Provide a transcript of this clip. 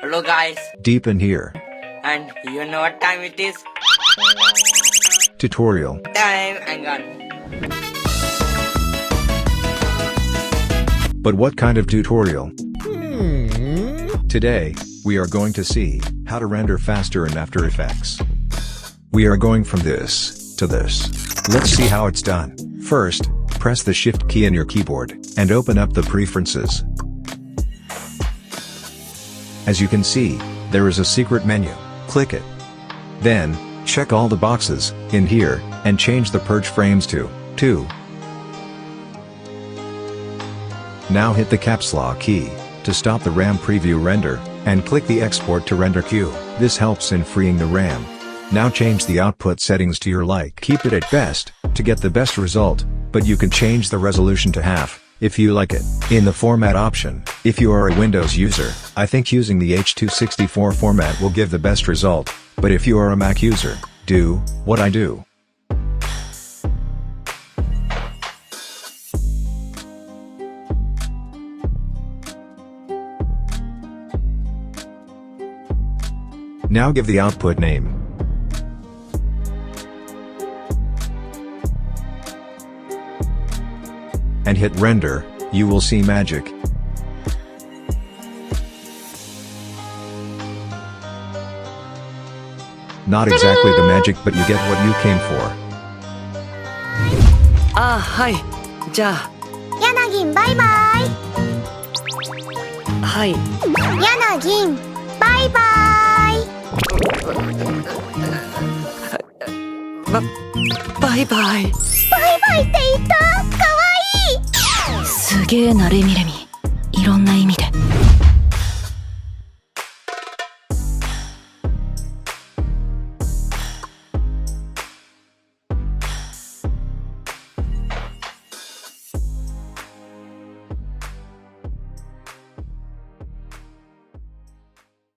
Hello guys, Deep in here. and you know what time it is? Tutorial. Time and gone. But what kind of tutorial? Today, we are going to see how to render faster in After Effects. We are going from this to this. Let's see how it's done. First, press the Shift key in your keyboard and open up the preferences. As you can see, there is a secret menu. Click it. Then, check all the boxes in here and change the purge frames to 2. Now hit the caps lock key to stop the RAM preview render, and click the export to render queue. This helps in freeing the RAM. Now change the output settings to your like. Keep it at best to get the best result, but you can change the resolution to half if you like it. In the format option, if you are a Windows user, I think using the H.264 format will give the best result, but if you are a Mac user, do what I do. Now give the output name. And hit render, you will see magic. Not exactly the magic, but you get what you came for. ああ、はい。じゃあ、ヤナギンバイバイ。はい。ヤナギンバイバイ。バイバイ。バイバイって言った。かわいい。すげえなレミレミ、いろんな意味で。